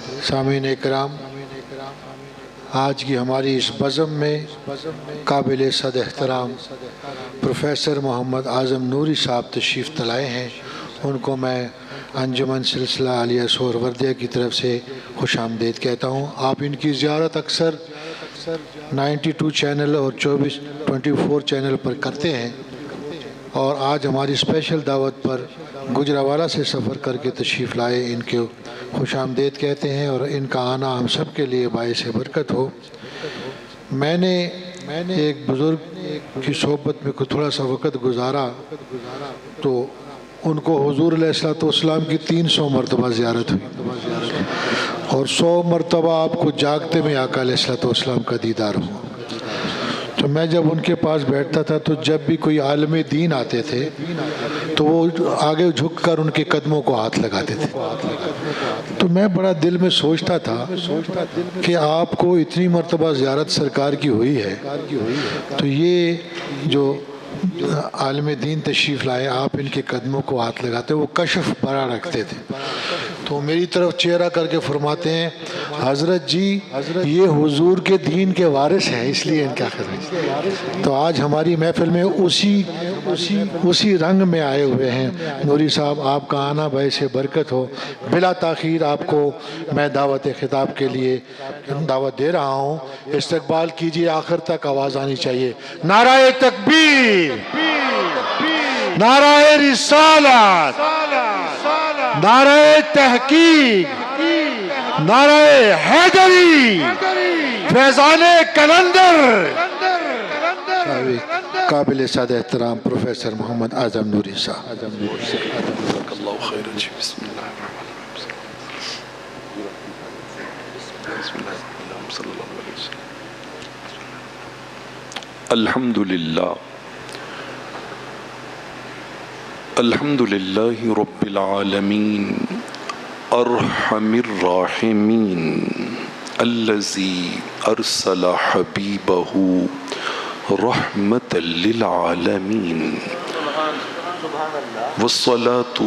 سامعین اکرام، آج کی ہماری اس بزم میں قابل صد احترام پروفیسر محمد اعظم نوری صاحب تشریف لائے ہیں۔ ان کو میں انجمن سلسلہ عالیہ سہروردیہ کی طرف سے خوش آمدید کہتا ہوں۔ آپ ان کی زیارت اکثر 92 چینل اور 24 چینل پر کرتے ہیں، اور آج ہماری اسپیشل دعوت پر گجرانوالہ سے سفر کر کے تشریف لائے، ان کے خوش آمدید کہتے ہیں، اور ان کا آنا ہم سب کے لیے باعث برکت ہو۔ میں نے ایک بزرگ کی صحبت میں تھوڑا سا وقت گزارا تو ان کو حضور علیہ السلام کی 300 مرتبہ زیارت ہوئی، اور 100 مرتبہ آپ کو جاگتے میں آقا علیہ السلام کا دیدار ہوا۔ تو میں جب ان کے پاس بیٹھتا تھا تو جب بھی کوئی عالم دین آتے تھے تو وہ آگے جھک کر ان کے قدموں کو ہاتھ لگاتے تھے۔ تو میں بڑا دل میں سوچتا تھا کہ آپ کو اتنی مرتبہ زیارت سرکار کی ہوئی ہے، تو یہ جو عالم دین تشریف لائے، آپ ان کے قدموں کو ہاتھ لگاتے، وہ کشف بڑا رکھتے تھے۔ تو میری طرف چہرہ کر کے فرماتے ہیں، حضرت جی یہ حضور کے دین کے وارث ہیں، اس لیے ان کا خدمت۔ تو آج ہماری محفل میں اسی رنگ میں آئے ہوئے ہیں۔ نوری صاحب، آپ کا آنا باعث برکت ہو۔ بلا تاخیر آپ کو میں دعوت خطاب کے لیے دعوت دے رہا ہوں۔ استقبال کیجیے، آخر تک آواز آنی چاہیے۔ نعرہ تکبیر، نعرہ رسالت، نعرہ تحقیق، نعرہ حیدری، فیضان کلندر۔ قابل صد احترام پروفیسر محمد اعظم نوری صاحب۔ اللہ خیر جی، بسم اللہ الحمد للہ، الحمد للہ رب العالمین ارحم الراحمین الذی ارسل حبیبہ رحمۃ للعالمین، والصلاة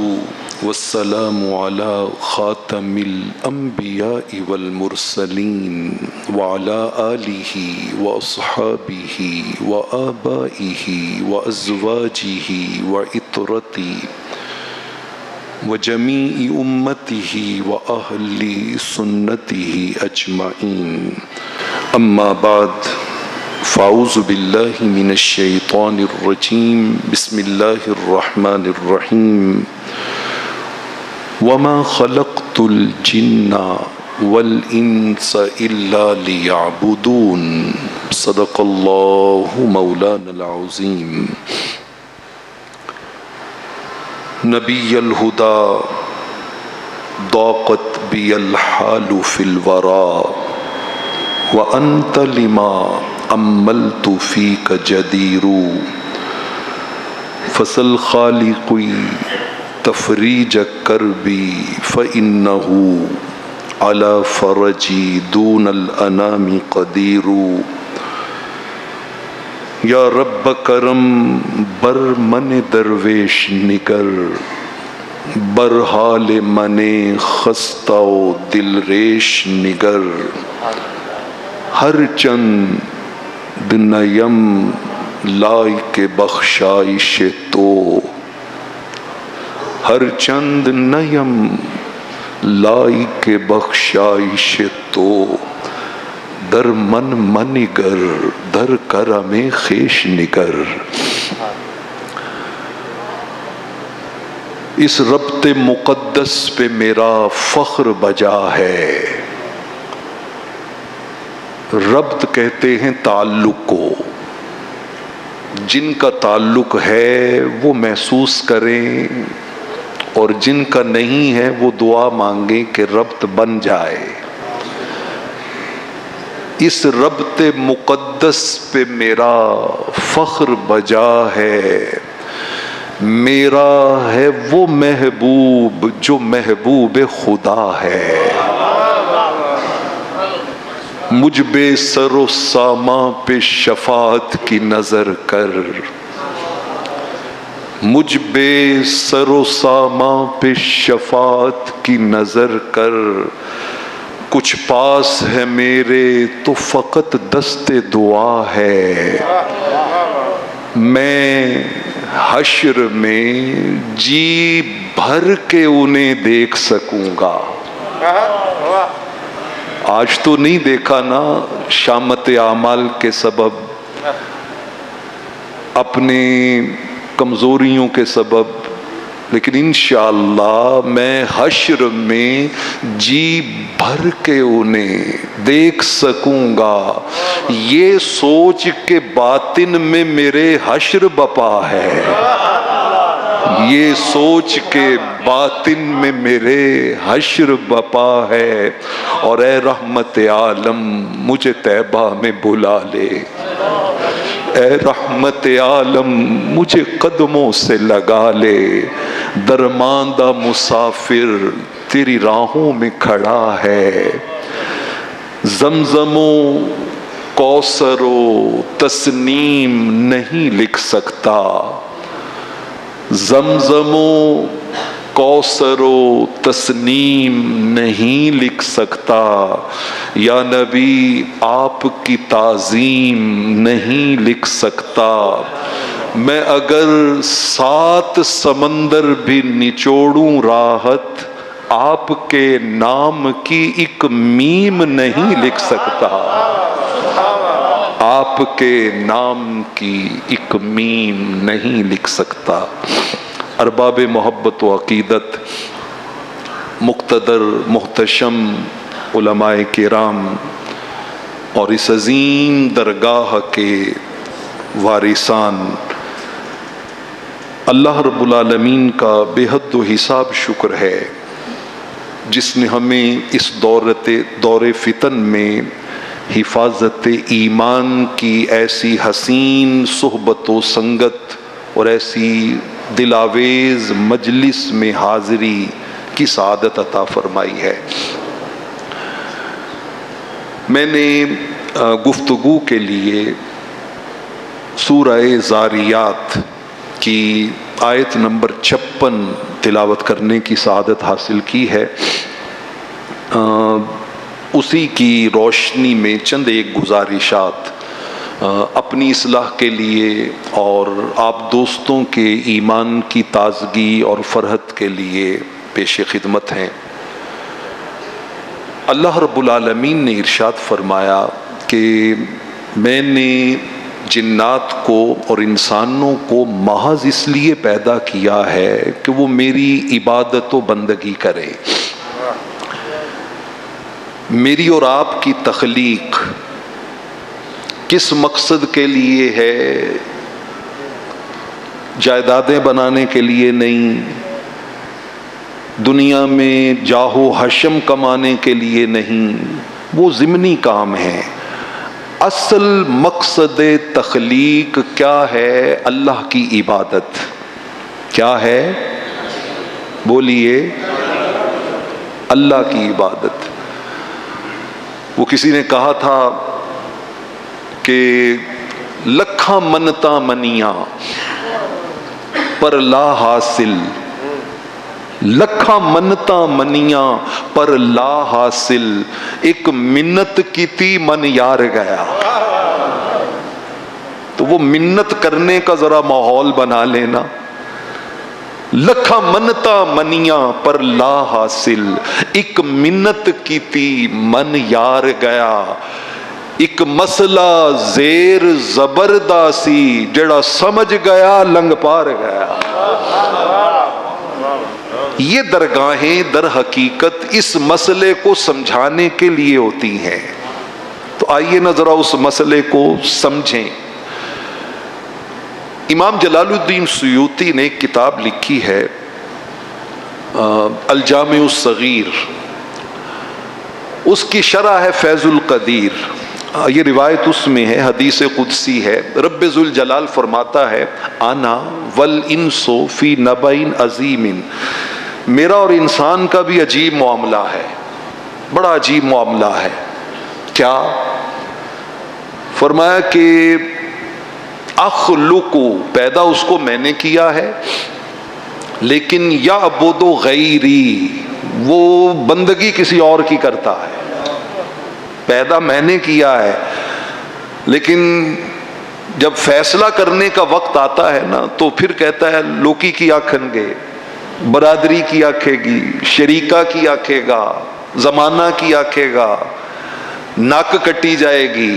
والسلام على خاتم الانبیاء والمرسلین وعلى آلہ واصحابہ وآبائہ وازواجہ وعطرتہ وجمیع امتہ واہل سنتہ اجمعین، اما بعد، فاعوذ باللہ من الشیطان الرجیم، بسم اللہ الرحمن الرحیم، وما خلقت الجن والانس الا لیعبدون، صدق اللہ مولانا العظیم۔ نبی الہدی ضاقت بی الحال فی الورا، وانت لما املت فیک جدیر، فسل خالقی تفریج کربی فانہ علی فرجی دون الانام قدیر۔ یا رب کرم بر من درویش نگر، بر حال من خستہ و دل ریش نگر، ہر چند نیم لائق بخشائش تو، ہر چند نیم لائق بخشائش تو، در من منگر در کرم خویش نگر۔ اس ربط مقدس پہ میرا فخر بجا ہے۔ ربط کہتے ہیں تعلق کو، جن کا تعلق ہے وہ محسوس کریں، اور جن کا نہیں ہے وہ دعا مانگیں کہ ربط بن جائے۔ اس ربط مقدس پہ میرا فخر بجا ہے، میرا ہے وہ محبوب جو محبوب خدا ہے۔ مجھ بے سر و ساما پہ شفاعت کی نظر کر، مجھ بے سر و ساما پہ شفاعت کی نظر کر، کچھ پاس ہے میرے تو فقط دست دعا ہے، میں حشر میں جی بھر کے انہیں دیکھ سکوں گا۔ آج تو نہیں دیکھا نا، شامت اعمال کے سبب، اپنے کمزوریوں کے سبب، لیکن انشاءاللہ میں حشر میں جی بھر کے انہیں دیکھ سکوں گا۔ یہ سوچ کے باطن میں میرے حشر بپا ہے، یہ سوچ کے باطن میں میرے حشر بپا ہے۔ اور اے رحمت عالم مجھے طیبہ میں بلا لے، اے رحمت عالم مجھے قدموں سے لگا لے، درماندہ مسافر تیری راہوں میں کھڑا ہے۔ زمزم و کوثر و تسنیم نہیں لکھ سکتا، زمزم و کوثر و تسنیم نہیں لکھ سکتا، یا نبی آپ کی تعظیم نہیں لکھ سکتا۔ میں اگر 7 سمندر بھی نچوڑوں راحت، آپ کے نام کی ایک میم نہیں لکھ سکتا، آپ کے نام کی ایک میم نہیں لکھ سکتا۔ ارباب محبت و عقیدت، مقتدر محتشم علماء کرام اور اس عظیم درگاہ کے وارثان، اللہ رب العالمین کا بے حد و حساب شکر ہے جس نے ہمیں اس دور فتن میں حفاظت ایمان کی ایسی حسین صحبت و سنگت اور ایسی دلاویز مجلس میں حاضری کی سعادت عطا فرمائی ہے۔ میں نے گفتگو کے لیے سورہ زاریات کی آیت نمبر 56 تلاوت کرنے کی سعادت حاصل کی ہے۔ اسی کی روشنی میں چند ایک گزارشات اپنی اصلاح کے لیے اور آپ دوستوں کے ایمان کی تازگی اور فرحت کے لیے پیش خدمت ہیں۔ اللہ رب العالمین نے ارشاد فرمایا کہ میں نے جنات کو اور انسانوں کو محض اس لیے پیدا کیا ہے کہ وہ میری عبادت و بندگی کرے۔ میری اور آپ کی تخلیق کس مقصد کے لیے ہے؟ جائیدادیں بنانے کے لیے نہیں، دنیا میں جاہ و حشم کمانے کے لیے نہیں، وہ ضمنی کام ہے۔ اصل مقصد تخلیق کیا ہے؟ اللہ کی عبادت۔ کیا ہے؟ بولیے، اللہ کی عبادت۔ وہ کسی نے کہا تھا کہ لکھاں منتاں منیاں پر لا حاصل، لکھاں منتاں منیاں پر لا حاصل، ایک منت کیتی من یار گیا۔ تو وہ منت کرنے کا ذرا ماحول بنا لینا۔ لکھاں منتاں منیاں پر لا حاصل، ایک منت کیتی من یار گیا، ایک مسئلہ زیر زبردہ سی جڑا سمجھ گیا لنگ پار گیا۔ یہ درگاہیں در حقیقت اس مسئلے کو سمجھانے کے لیے ہوتی ہیں۔ تو آئیے نا ذرا اس مسئلے کو سمجھیں۔ امام جلال الدین سیوطی نے ایک کتاب لکھی ہے الجامع الصغیر، اس کی شرح ہے فیض القدیر۔ یہ روایت اس میں ہے، حدیث قدسی ہے۔ رب ذوالجلال فرماتا ہے انا والانس فی نبأ عظیم، میرا اور انسان کا بھی عجیب معاملہ ہے، بڑا عجیب معاملہ ہے۔ کیا؟ فرمایا کہ اخلق، پیدا اس کو میں نے کیا ہے، لیکن یعبد غیری، وہ بندگی کسی اور کی کرتا ہے۔ پیدا میں نے کیا ہے، لیکن جب فیصلہ کرنے کا وقت آتا ہے نا تو پھر کہتا ہے لوکی کی آکھن گے، برادری کی آکھے گی، شریکہ کی آکھے گا، زمانہ کی آکھے گا، ناک کٹی جائے گی.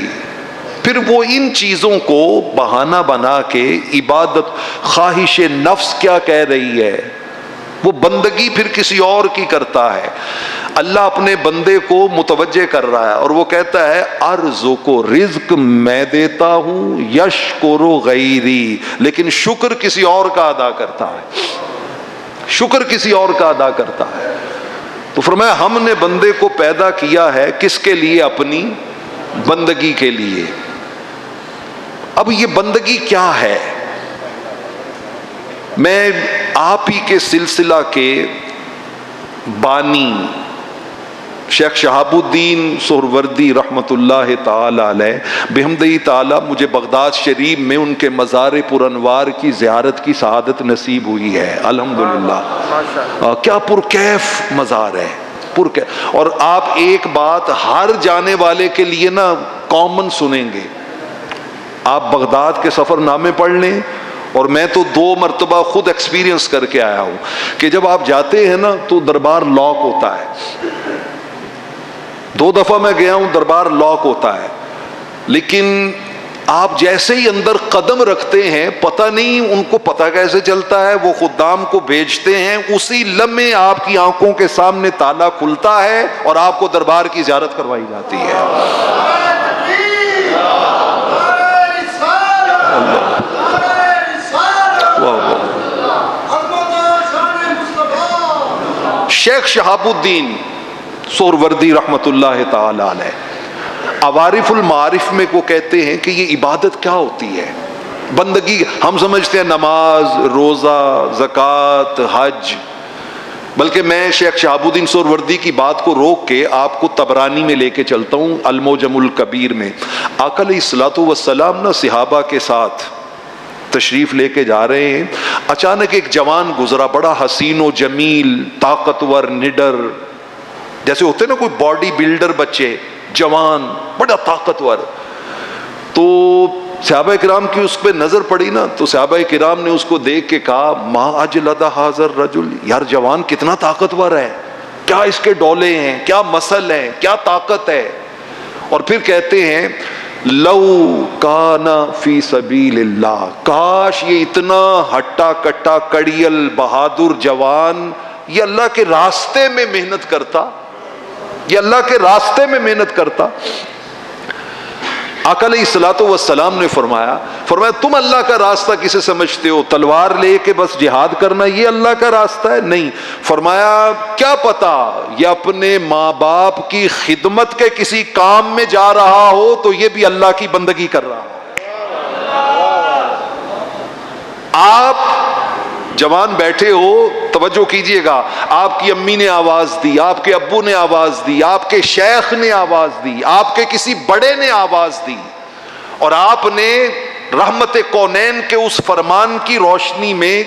پھر وہ ان چیزوں کو بہانہ بنا کے عبادت، خواہش نفس کیا کہہ رہی ہے، وہ بندگی پھر کسی اور کی کرتا ہے. اللہ اپنے بندے کو متوجہ کر رہا ہے اور وہ کہتا ہے ارزق و رزق میں دیتا ہوں، یشکر غیری، لیکن شکر کسی اور کا ادا کرتا ہے، شکر کسی اور کا ادا کرتا ہے. تو فرمایا ہم نے بندے کو پیدا کیا ہے کس کے لیے؟ اپنی بندگی کے لیے. اب یہ بندگی کیا ہے؟ میں آپ ہی کے سلسلہ کے بانی شیخ شہاب الدین سہروردی رحمت اللہ تعالی علیہ بحمدہ تعالی، مجھے بغداد شریف میں ان کے مزار پرانوار کی زیارت کی سعادت نصیب ہوئی ہے الحمدللہ. کیا پرکیف مزار ہے، پرکیف. اور آپ ایک بات ہر جانے والے کے لیے نا کامن سنیں گے. آپ بغداد کے سفر نامے پڑھ لیں، اور میں تو 2 مرتبہ خود ایکسپیرینس کر کے آیا ہوں کہ جب آپ جاتے ہیں نا تو دربار لاک ہوتا ہے. 2 دفعہ میں گیا ہوں، دربار لاک ہوتا ہے، لیکن آپ جیسے ہی اندر قدم رکھتے ہیں پتہ نہیں ان کو پتہ کیسے چلتا ہے، وہ خدام کو بھیجتے ہیں، اسی لمحے آپ کی آنکھوں کے سامنے تالا کھلتا ہے اور آپ کو دربار کی زیارت کروائی جاتی ہے. شیخ شہاب الدین سہروردی رحمت اللہ تعالی علیہ عوارف المعارف میں وہ کہتے ہیں کہ یہ عبادت کیا ہوتی ہے، بندگی. ہم سمجھتے ہیں نماز، روزہ، زکوٰۃ، حج، بلکہ میں شیخ شہاب الدین سہروردی کی بات کو روک کے آپ کو طبرانی میں لے کے چلتا ہوں، المعجم الکبیر میں. آقا علیہ الصلوۃ والسلام نا صحابہ کے ساتھ تشریف لے کے جا رہے ہیں، اچانک ایک جوان گزرا، بڑا حسین و جمیل، طاقتور، نڈر، جیسے ہوتے نا کوئی باڈی بلڈر بچے، جوان بڑا طاقتور. تو صحابہ کرام کی اس پہ نظر پڑی نا تو صحابہ کرام نے اس کو دیکھ کے کہا ما اجلد ھذا الرجل، یار جوان کتنا طاقتور ہے، کیا اس کے ڈولے ہیں، کیا مسل ہے، کیا طاقت ہے. اور پھر کہتے ہیں لو کان فی سبیل اللہ، کاش یہ اتنا ہٹا کٹا کڑیل بہادر جوان یہ اللہ کے راستے میں محنت کرتا، یہ اللہ کے راستے میں محنت کرتا. آقا علیہ الصلوۃ والسلام نے فرمایا تم اللہ کا راستہ کسے سمجھتے ہو؟ تلوار لے کے بس جہاد کرنا یہ اللہ کا راستہ ہے؟ نہیں. فرمایا کیا پتا یہ اپنے ماں باپ کی خدمت کے کسی کام میں جا رہا ہو تو یہ بھی اللہ کی بندگی کر رہا ہو. آپ جوان بیٹھے ہو، توجہ کیجئے گا، آپ کی امی نے آواز دی، آپ کے ابو نے آواز دی، آپ کے شیخ نے آواز دی، آپ کے کسی بڑے نے آواز دی، اور آپ نے رحمت کونین کے اس فرمان کی روشنی میں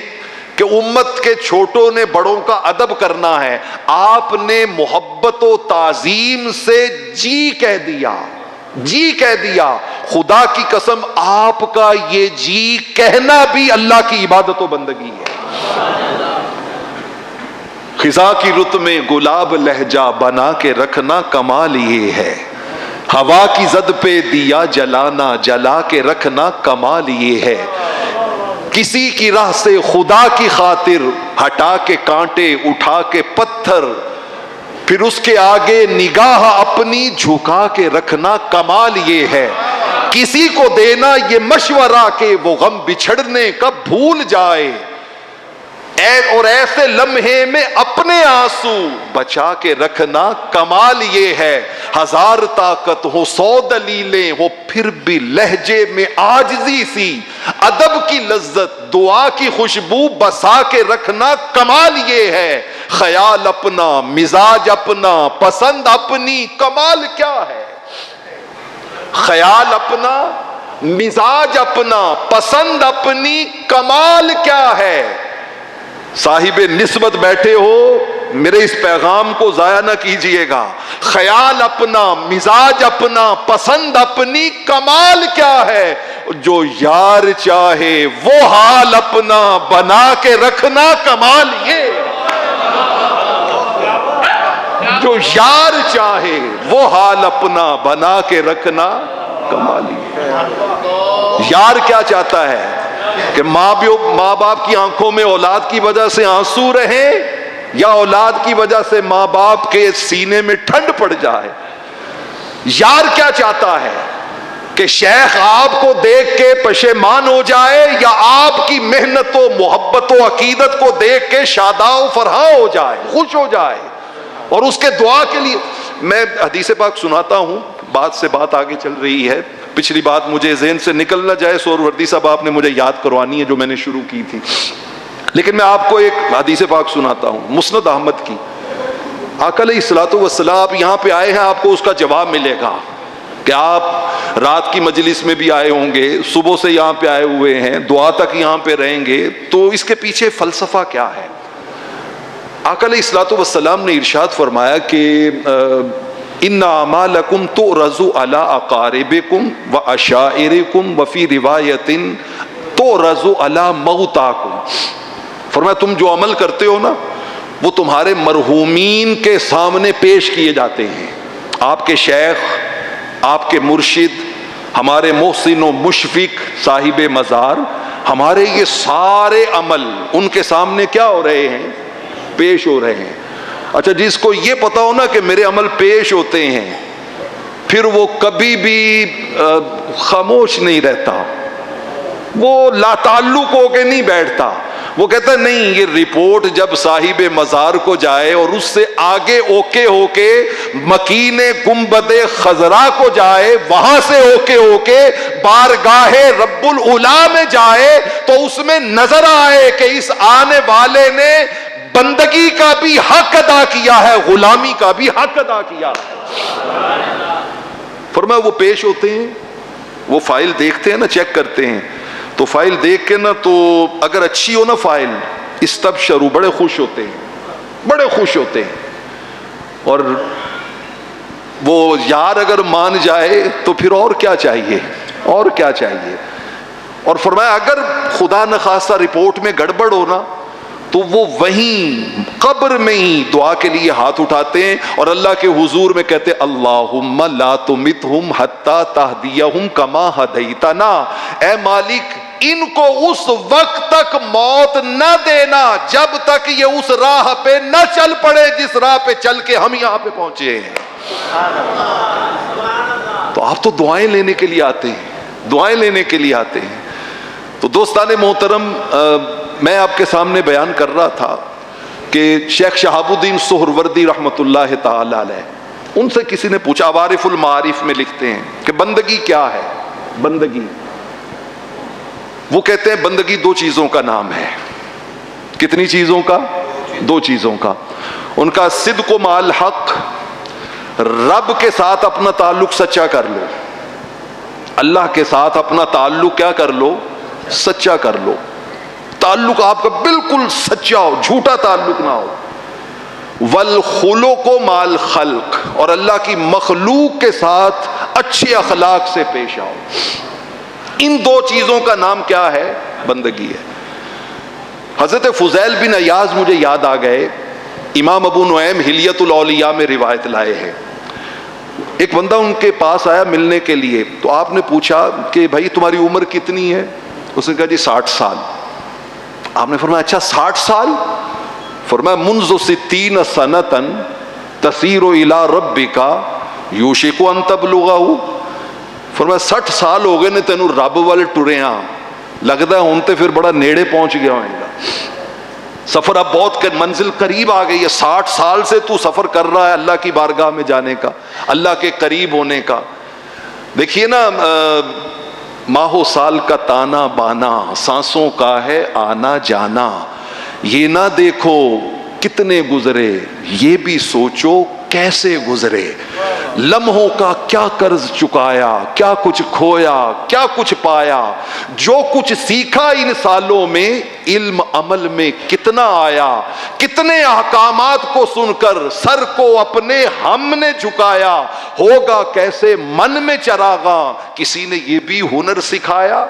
کہ امت کے چھوٹوں نے بڑوں کا ادب کرنا ہے، آپ نے محبت و تعظیم سے جی کہہ دیا، جی کہہ دیا. خدا کی قسم آپ کا یہ جی کہنا بھی اللہ کی عبادت و بندگی ہے. خزاں کی رت میں گلاب لہجہ بنا کے رکھنا کمال یہ ہے، ہوا کی زد پہ دیا جلانا جلا کے رکھنا کمال یہ ہے. کسی کی راہ سے خدا کی خاطر ہٹا کے کانٹے اٹھا کے پتھر، پھر اس کے آگے نگاہ اپنی جھکا کے رکھنا کمال یہ ہے. کسی کو دینا یہ مشورہ کہ وہ غم بچھڑنے کا بھول جائے، اور ایسے لمحے میں اپنے آنسو بچا کے رکھنا کمال یہ ہے. 1000 طاقت ہو 100 دلیلیں ہو پھر بھی لہجے میں عاجزی سی، ادب کی لذت دعا کی خوشبو بسا کے رکھنا کمال یہ ہے. خیال اپنا، مزاج اپنا، پسند اپنی، کمال کیا ہے؟ خیال اپنا، مزاج اپنا، پسند اپنی، کمال کیا ہے؟ صاحب نسبت بیٹھے ہو، میرے اس پیغام کو ضائع نہ کیجئے گا. خیال اپنا، مزاج اپنا، پسند اپنی، کمال کیا ہے؟ جو یار چاہے وہ حال اپنا بنا کے رکھنا، کمال یہ. جو یار چاہے وہ حال اپنا بنا کے رکھنا، کمال یہ. یار کیا چاہتا ہے کہ ماں باپ کی آنکھوں میں اولاد کی وجہ سے آنسو رہے، یا اولاد کی وجہ سے ماں باپ کے سینے میں ٹھنڈ پڑ جائے. یار کیا چاہتا ہے کہ شیخ آپ کو دیکھ کے پشیمان ہو جائے، یا آپ کی محنت و محبت و عقیدت کو دیکھ کے شاداں و فرحاں ہو جائے، خوش ہو جائے، اور اس کے دعا کے لیے. میں حدیث پاک سناتا ہوں، بات سے بات آگے چل رہی ہے، پچھلی بات مجھے ذہن سے نکل نہ جائے. سہروردی صاحب آپ نے مجھے یاد کروانی ہے جو میں نے شروع کی تھی، لیکن میں آپ کو ایک حدیث پاک سناتا ہوں مسند احمد کی. آقا علیہ الصلوۃ والسلام آپ یہاں پہ آئے ہیں، آپ کو اس کا جواب ملے گا کہ آپ رات کی مجلس میں بھی آئے ہوں گے، صبح سے یہاں پہ آئے ہوئے ہیں، دعا تک یہاں پہ رہیں گے، تو اس کے پیچھے فلسفہ کیا ہے. آقا علیہ الصلوۃ والسلام نے ارشاد فرمایا کہ ان اعمالکم تعرض علی اقاربکم وعشائرکم وفی روایت تعرض علی موتاکم. فرمایا تم جو عمل کرتے ہو نا، وہ تمہارے مرحومین کے سامنے پیش کیے جاتے ہیں. آپ کے شیخ، آپ کے مرشد، ہمارے محسن و مشفق صاحب مزار، ہمارے یہ سارے عمل ان کے سامنے کیا ہو رہے ہیں؟ پیش ہو رہے ہیں. اچھا، جس کو یہ پتا ہو نا کہ میرے عمل پیش ہوتے ہیں، پھر وہ کبھی بھی خاموش نہیں رہتا، وہ لا تعلق ہو کے نہیں بیٹھتا. وہ کہتا ہے نہیں، یہ رپورٹ جب صاحب مزار کو جائے اور اس سے آگے اوکے ہو کے مکین گنبد خضرا کو جائے، وہاں سے اوکے ہو کے بارگاہ رب العلا میں جائے، تو اس میں نظر آئے کہ اس آنے والے نے بندگی کا بھی حق ادا کیا ہے، غلامی کا بھی حق ادا کیا ہے. فرمایا وہ پیش ہوتے ہیں، وہ فائل دیکھتے ہیں نا، چیک کرتے ہیں، تو فائل دیکھ کے نا، تو اگر اچھی ہو نا فائل، استبشروا، بڑے خوش ہوتے ہیں، بڑے خوش ہوتے ہیں. اور وہ یار اگر مان جائے تو پھر اور کیا چاہیے، اور کیا چاہیے. اور فرمایا اگر خدا نخواستہ رپورٹ میں گڑبڑ ہو نا، تو وہ وہیں قبر میں ہی دعا کے لیے ہاتھ اٹھاتے ہیں اور اللہ کے حضور میں کہتے ہیں اللہم لا تمتہم حتی تہدیہم کما ہدیتنا. اے مالک، ان کو اس وقت تک موت نہ دینا جب تک یہ اس راہ پہ نہ چل پڑے جس راہ پہ چل کے ہم یہاں پہ پہنچے ہیں. تو آپ تو دعائیں لینے کے لیے آتے ہیں، دعائیں لینے کے لیے آتے ہیں. تو دوستان محترم، میں آپ کے سامنے بیان کر رہا تھا کہ شیخ شہاب الدین سہروردی رحمۃ اللہ تعالی علیہ، ان سے کسی نے پوچھا، عوارف المعارف میں لکھتے ہیں کہ بندگی کیا ہے. بندگی، وہ کہتے ہیں بندگی دو چیزوں کا نام ہے. کتنی چیزوں کا؟ دو چیزوں کا. ان کا صدق و مع الحق، رب کے ساتھ اپنا تعلق سچا کر لو، اللہ کے ساتھ اپنا تعلق کیا کر لو؟ سچا کر لو. تعلق آپ کا بالکل سچا ہو، جھوٹا تعلق نہ ہو. والخلق مع الخلق، اور اللہ کی مخلوق کے ساتھ اچھے اخلاق سے پیش آؤ. ان دو چیزوں کا نام کیا ہے؟ بندگی ہے. حضرت فضیل بن عیاض مجھے یاد آ گئے، امام ابو نعیم حلیت الاولیاء میں روایت لائے ہیں. ایک بندہ ان کے پاس آیا ملنے کے لیے، تو آپ نے پوچھا کہ بھائی تمہاری عمر کتنی ہے؟ اس نے کہا جی 60 سال. آپ نے فرمایا اچھا 60 سال؟ فرمایا منذ 60 سنۃ تسیر الی ربک یوشک ان تبلغہ. فرمایا 60 سال ہو گئے نے تینوں رب والے ٹریاں، لگتا ہے ہن تے پھر بڑا نیڑے پہنچ گیا ہوئے گا. سفر اب بہت منزل قریب آ گئی ہے. 60 سال سے تو سفر کر رہا ہے اللہ کی بارگاہ میں جانے کا، اللہ کے قریب ہونے کا. دیکھیے نا، ماہو سال کا تانا بانا، سانسوں کا ہے آنا جانا. یہ نہ دیکھو کتنے گزرے، یہ بھی سوچو کیسے گزرے. لمحوں کا کیا قرض چکایا، کیا کچھ کھویا، کیا کچھ پایا، جو کچھ سیکھا ان سالوں میں علم عمل میں کتنا آیا، کتنے احکامات کو سن کر سر کو اپنے ہم نے جھکایا، ہوگا کیسے من میں چراغاں، کسی نے یہ بھی ہنر سکھایا،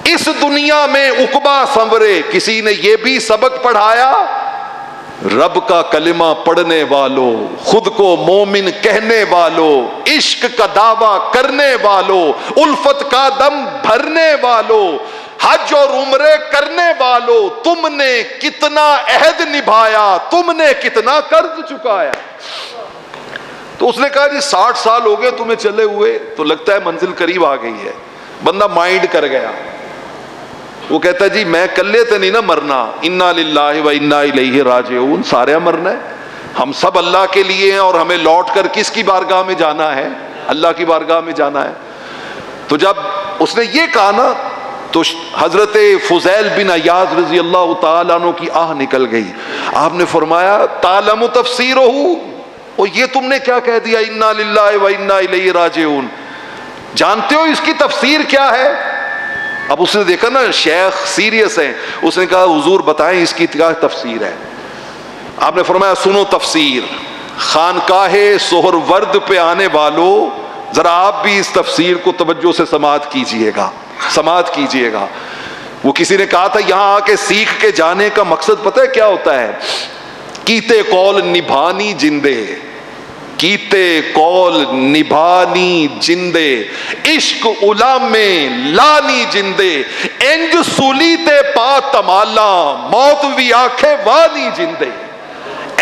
اس دنیا میں عقبہ سنورے، کسی نے یہ بھی سبق پڑھایا، رب کا کلمہ پڑھنے والوں، خود کو مومن کہنے والوں، عشق کا دعویٰ کرنے والوں، الفت کا دم بھرنے والوں، حج اور عمرے کرنے والوں، تم نے کتنا عہد نبھایا، تم نے کتنا قرض چکایا۔ تو اس نے کہا جی 60 سال ہو گئے تمہیں چلے ہوئے، تو لگتا ہے منزل قریب آ گئی ہے۔ بندہ مائنڈ کر گیا، وہ کہتا ہے جی میں کلے تے نہیں نا مرنا، انا للہ و انا الیہ راجعون، سارے مرنا ہے، ہم سب اللہ کے لیے ہیں، اور ہمیں لوٹ کر کس کی بارگاہ میں جانا ہے؟ اللہ کی بارگاہ میں جانا ہے۔ تو جب اس نے یہ کہا نا تو حضرت فضیل بن عیاض رضی اللہ تعالیٰ عنہ کی آہ نکل گئی۔ آپ نے فرمایا تعلم تفسیرہ، اور یہ تم نے کیا کہہ دیا انا للہ و انا الیہ راجعون، جانتے ہو اس کی تفسیر کیا ہے؟ اب اس نے دیکھا نا شیخ سیریس ہیں، اس نے کہا حضور بتائیں اس کی کیا تفسیر ہے؟ آپ نے فرمایا سنو تفسیر، خانقاہ سہرورد پہ آنے والوں ذرا آپ بھی اس تفسیر کو توجہ سے سماعت کیجئے گا، سماعت کیجئے گا۔ وہ کسی نے کہا تھا یہاں آ کے سیکھ کے جانے کا مقصد پتہ ہے کیا ہوتا ہے؟ کیتے قول نبھانی جندے، کیتے قول نبھانی جندے، عشق علا میں لانی جندے، انج سولیتے پا تمالا، موت بھی آنکھیں وانی جندے۔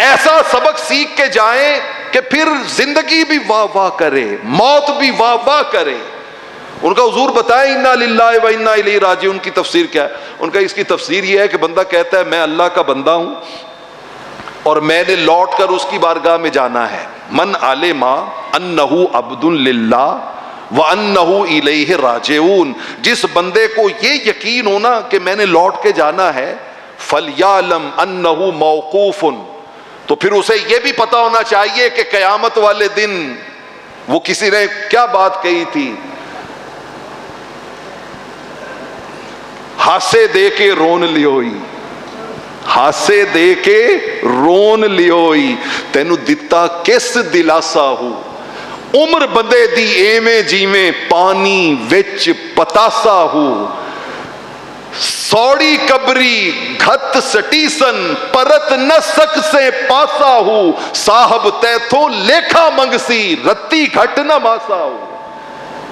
ایسا سبق سیکھ کے جائیں کہ پھر زندگی بھی واہ واہ کرے، موت بھی واہ واہ کرے۔ ان کا حضور بتائیں انا للہ و انا الیہ راجعون کی تفسیر کیا ہے؟ ان کا اس کی تفسیر یہ ہے کہ بندہ کہتا ہے میں اللہ کا بندہ ہوں اور میں نے لوٹ کر اس کی بارگاہ میں جانا ہے۔ من علم انہ عبد للہ وانہ الیہ راجعون، جس بندے کو یہ یقین ہونا کہ میں نے لوٹ کے جانا ہے، فلیعلم انہ موقوف، تو پھر اسے یہ بھی پتا ہونا چاہیے کہ قیامت والے دن وہ کسی نے کیا بات کہی تھی، ہاسے دے کے رون لیوئی، ہاسے دے کے رون لیوئی، تینو دتا کس دلاسا ہو، عمر بندے دی ایویں جیویں پانی وچ پتاسا ہو، سوڑی کبری گھت سٹیسن پرت نہ سک سے پاسا ہو، صاحب تیتھوں لیکھا منگسی رتی گھٹ نہ ماسا ہو۔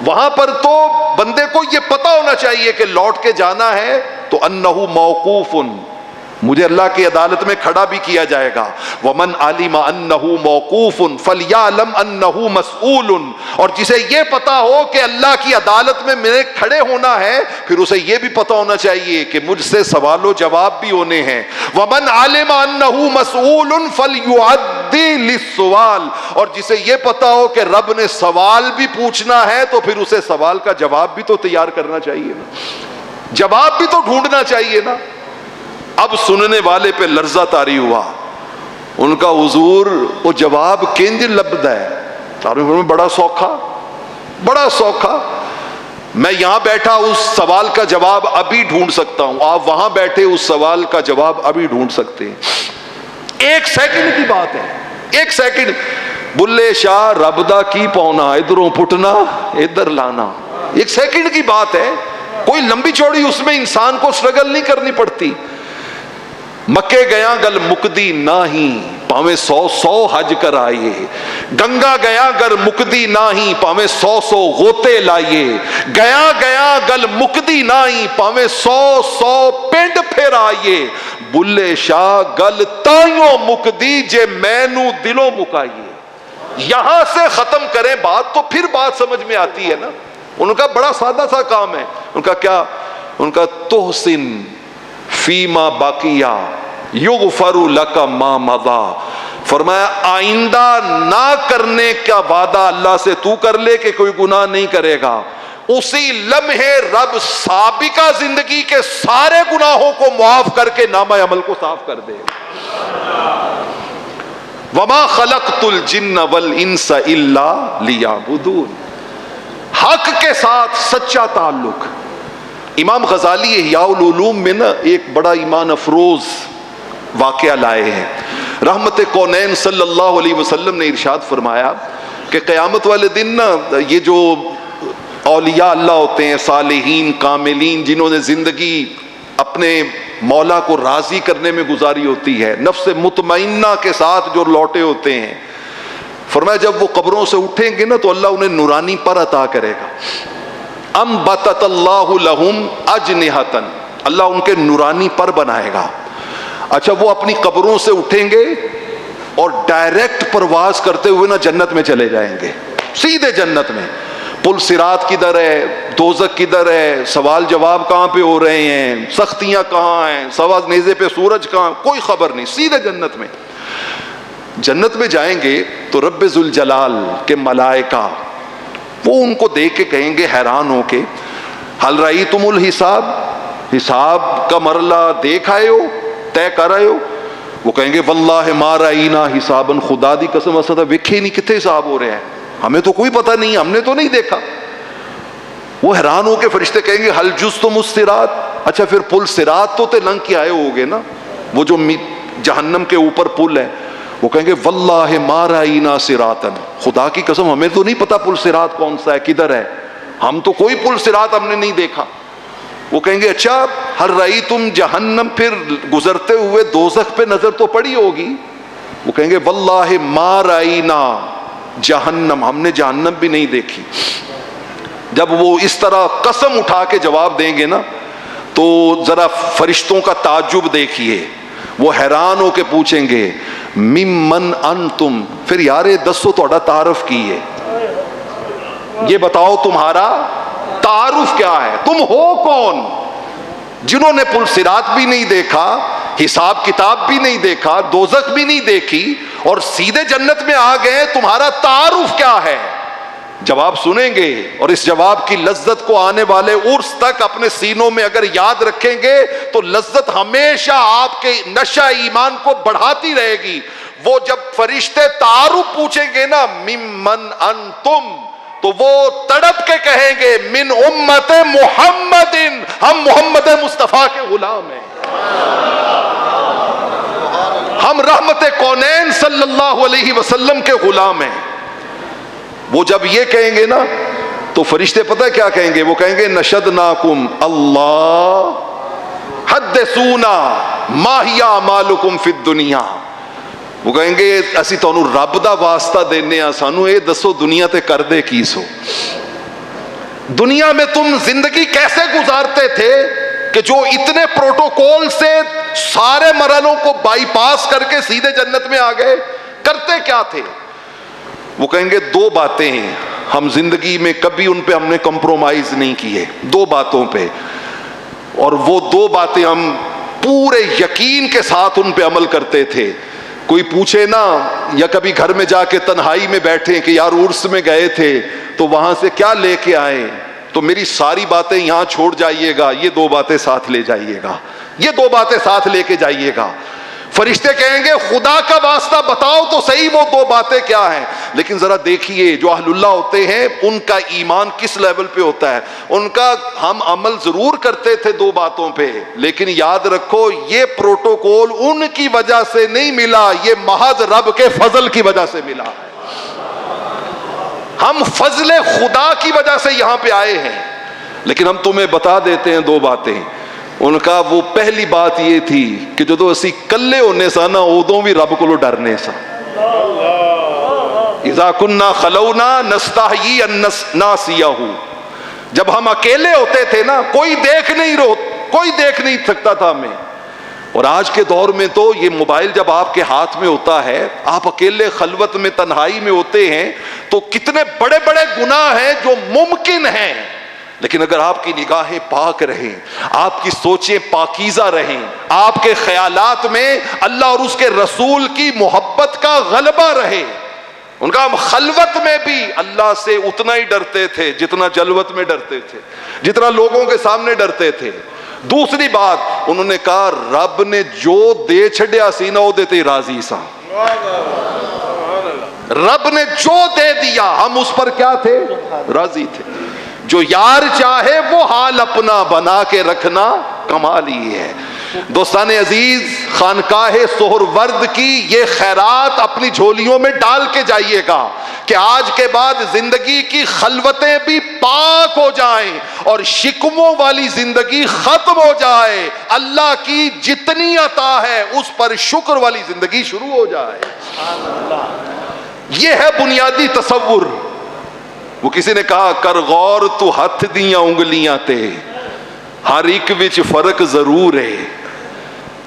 وہاں پر تو بندے کو یہ پتا ہونا چاہیے کہ لوٹ کے جانا ہے، تو انہ موقوف، مجھے اللہ کی عدالت میں کھڑا بھی کیا جائے گا۔ ومن علم انہ موقوف فلیعلم انہ مسئول، اور جسے یہ پتا ہو کہ اللہ کی عدالت میں میرے کھڑے ہونا ہے، پھر اسے یہ بھی پتا ہونا چاہیے کہ مجھ سے سوال و جواب بھی ہونے ہیں۔ ومن علم انہ مسئول فلیعد للسؤال، اور جسے یہ پتا ہو کہ رب نے سوال بھی پوچھنا ہے، تو پھر اسے سوال کا جواب بھی تو تیار کرنا چاہیے نا، جواب بھی تو ڈھونڈنا چاہیے نا۔ اب سننے والے پہ لرزہ طاری ہوا، ان کا حضور وہ جواب کنج لبد ہے، بڑا سوکھا، بڑا سوکھا، میں یہاں بیٹھا اس سوال کا جواب ابھی ڈھونڈ سکتا ہوں، آپ وہاں بیٹھے اس سوال کا جواب ابھی ڈھونڈ سکتے ہیں۔ ایک سیکنڈ کی بات ہے، ایک سیکنڈ، بلے شاہ رب دا کی پونا، ادھروں پھٹنا ادھر لانا، ایک سیکنڈ کی بات ہے، کوئی لمبی چوڑی اس میں انسان کو سٹرگل نہیں کرنی پڑتی۔ مکے گیا گل مکدی ناہی پاویں 100 حج کر آئیے، گنگا گیا گر مکدی ناہی پاویں 100 غوطے لائیے، گیا گل مکدی ناہی پاویں 100 پنڈ پھر آئیے، بلے شاہ گل تائیوں مکدی جے مینوں دلوں مکائیے۔ یہاں سے ختم کریں بات تو پھر بات سمجھ میں آتی ہے نا۔ ان کا بڑا سادہ سا کام ہے، ان کا کیا، ان کا تحسن فیما باقیہ یغفر لک ما مضی، فرمایا آئندہ نہ کرنے کا وعدہ اللہ سے تو کر لے کہ کوئی گناہ نہیں کرے گا، اسی لمحے رب سابقہ زندگی کے سارے گناہوں کو معاف کر کے نامہ عمل کو صاف کر دے۔ وما خلقت الجن والانس الا لیعبدون. حق کے ساتھ سچا تعلق. امام غزالی احیاء العلوم میں نا ایک بڑا ایمان افروز واقعہ لائے ہیں. رحمت کونین صلی اللہ علیہ وسلم نے ارشاد فرمایا کہ قیامت والے دن نا یہ جو اولیاء اللہ ہوتے ہیں، صالحین کاملین، جنہوں نے زندگی اپنے مولا کو راضی کرنے میں گزاری ہوتی ہے، نفس مطمئنہ کے ساتھ جو لوٹے ہوتے ہیں، فرمایا جب وہ قبروں سے اٹھیں گے نا تو اللہ انہیں نورانی پر عطا کرے گا. انبتت اللہ لہم اجنحۃ، اللہ ان کے نورانی پر بنائے گا. اچھا وہ اپنی قبروں سے اٹھیں گے اور ڈائریکٹ پرواز کرتے ہوئے نا جنت میں چلے جائیں گے، سیدھے جنت میں. پل صراط کدھر ہے، دوزخ کدھر ہے، سوال جواب کہاں پہ ہو رہے ہیں، سختیاں کہاں ہیں، سوا نیزے پہ سورج کہاں، کوئی خبر نہیں، سیدھے جنت میں. جنت میں جائیں گے تو رب ذوالجلال کے ملائکہ وہ ان کو دیکھ کے کہیں گے حیران ہو کے، حل رأیتم الحساب، حساب کا مرلہ دیکھ آئے ہو، طے کر آئے ہو؟ وہ کہیں گے واللہ ما رأینا حسابا، خدا دی قسم اساں تے ویکھے نہیں کتنے حساب ہو رہے ہیں، ہمیں تو کوئی پتہ نہیں، ہم نے تو نہیں دیکھا. وہ حیران ہو کے فرشتے کہیں گے حل جزتم الصراط، اچھا پھر پل صراط تو تے لنگ کے آئے ہوگے نا، وہ جو جہنم کے اوپر پل ہے. وہ کہیں گے واللہ ما رأینا صراطا، خدا کی قسم ہمیں تو نہیں پتا پل صراط کون سا ہے، کدھر ہے، ہم تو کوئی پل صراط ہم نے نہیں دیکھا. وہ کہیں گے اچھا ہل رأیتم جہنم، پھر گزرتے ہوئے دوزخ پہ نظر تو پڑی ہوگی؟ وہ کہیں گے واللہ ما رأینا جہنم، ہم نے جہنم بھی نہیں دیکھی. جب وہ اس طرح قسم اٹھا کے جواب دیں گے نا تو ذرا فرشتوں کا تعجب دیکھیے. وہ حیران ہو کے پوچھیں گے ممن انتم، پھر یارے دسو تہاڈا تعارف کی ہے، یہ بتاؤ تمہارا تعارف کیا ہے، تم ہو کون؟ جنہوں نے پل صراط بھی نہیں دیکھا، حساب کتاب بھی نہیں دیکھا، دوزخ بھی نہیں دیکھی اور سیدھے جنت میں آ گئے، تمہارا تعارف کیا ہے؟ جواب سنیں گے اور اس جواب کی لذت کو آنے والے عرس تک اپنے سینوں میں اگر یاد رکھیں گے تو لذت ہمیشہ آپ کے نشہ ایمان کو بڑھاتی رہے گی. وہ جب فرشتے تعارف پوچھیں گے نا ممن انتم، تو وہ تڑپ کے کہیں گے من امت محمد، ہم محمد مصطفیٰ کے غلام ہیں، ہم رحمت کونین صلی اللہ علیہ وسلم کے غلام ہیں. وہ جب یہ کہیں گے نا تو فرشتے پتہ کیا کہیں گے؟ وہ کہیں گے نشدناکم اللہ حدثونا ما ہی اعمالکم فی الدنیا. وہ کہیں گے اسی تانوں رب دا واسطہ دینے ہاں، سانو اے دسو دنیا تے کر دے کی سو، دنیا میں تم زندگی کیسے گزارتے تھے کہ جو اتنے پروٹوکول سے سارے مرحلوں کو بائی پاس کر کے سیدھے جنت میں آ گئے، کرتے کیا تھے؟ وہ کہیں گے دو باتیں ہیں، ہم زندگی میں کبھی ان پہ ہم نے کمپرومائز نہیں کیے، دو باتوں پہ، اور وہ دو باتیں ہم پورے یقین کے ساتھ ان پہ عمل کرتے تھے. کوئی پوچھے نا یا کبھی گھر میں جا کے تنہائی میں بیٹھے کہ یار عرس میں گئے تھے تو وہاں سے کیا لے کے آئے، تو میری ساری باتیں یہاں چھوڑ جائیے گا، یہ دو باتیں ساتھ لے جائیے گا، یہ دو باتیں ساتھ لے کے جائیے گا. فرشتے کہیں گے خدا کا واسطہ بتاؤ تو صحیح وہ دو باتیں کیا ہیں. لیکن ذرا دیکھیے جو اہل اللہ ہوتے ہیں ان کا ایمان کس لیول پہ ہوتا ہے. ان کا ہم عمل ضرور کرتے تھے دو باتوں پہ، لیکن یاد رکھو یہ پروٹوکول ان کی وجہ سے نہیں ملا، یہ محض رب کے فضل کی وجہ سے ملا. ہم فضل خدا کی وجہ سے یہاں پہ آئے ہیں. لیکن ہم تمہیں بتا دیتے ہیں دو باتیں. ان کا وہ پہلی بات یہ تھی کہ جدو اسی کلے ہونے سا نا ادوں بھی رب کو ڈرنے سا. اذا کننا خلونا نستحیی ان ناسیہ، جب ہم اکیلے ہوتے تھے نا کوئی دیکھ نہیں سکتا تھا ہمیں. اور آج کے دور میں تو یہ موبائل جب آپ کے ہاتھ میں ہوتا ہے، آپ اکیلے خلوت میں تنہائی میں ہوتے ہیں تو کتنے بڑے بڑے گناہ ہیں جو ممکن ہیں. لیکن اگر آپ کی نگاہیں پاک رہیں، آپ کی سوچیں پاکیزہ رہیں، آپ کے خیالات میں اللہ اور اس کے رسول کی محبت کا غلبہ رہے. ان کا ہم خلوت میں بھی اللہ سے اتنا ہی ڈرتے تھے جتنا جلوت میں ڈرتے تھے، جتنا لوگوں کے سامنے ڈرتے تھے. دوسری بات انہوں نے کہا رب نے جو دے چھڑیا سی نا وہ دیتے راضی سا. رب نے جو دے دیا ہم اس پر کیا تھے؟ راضی تھے. جو یار چاہے وہ حال اپنا بنا کے رکھنا کمال ہی ہے. دوستان عزیز، خانقاہ سہرورد کی یہ خیرات اپنی جھولیوں میں ڈال کے جائیے گا کہ آج کے بعد زندگی کی خلوتیں بھی پاک ہو جائیں اور شکموں والی زندگی ختم ہو جائے. اللہ کی جتنی عطا ہے اس پر شکر والی زندگی شروع ہو جائے. یہ ہے بنیادی تصور. وہ کسی نے کہا کر غور تو ہتھ دیاں انگلیاں تے ہر ایک وچ فرق ضرور ہے.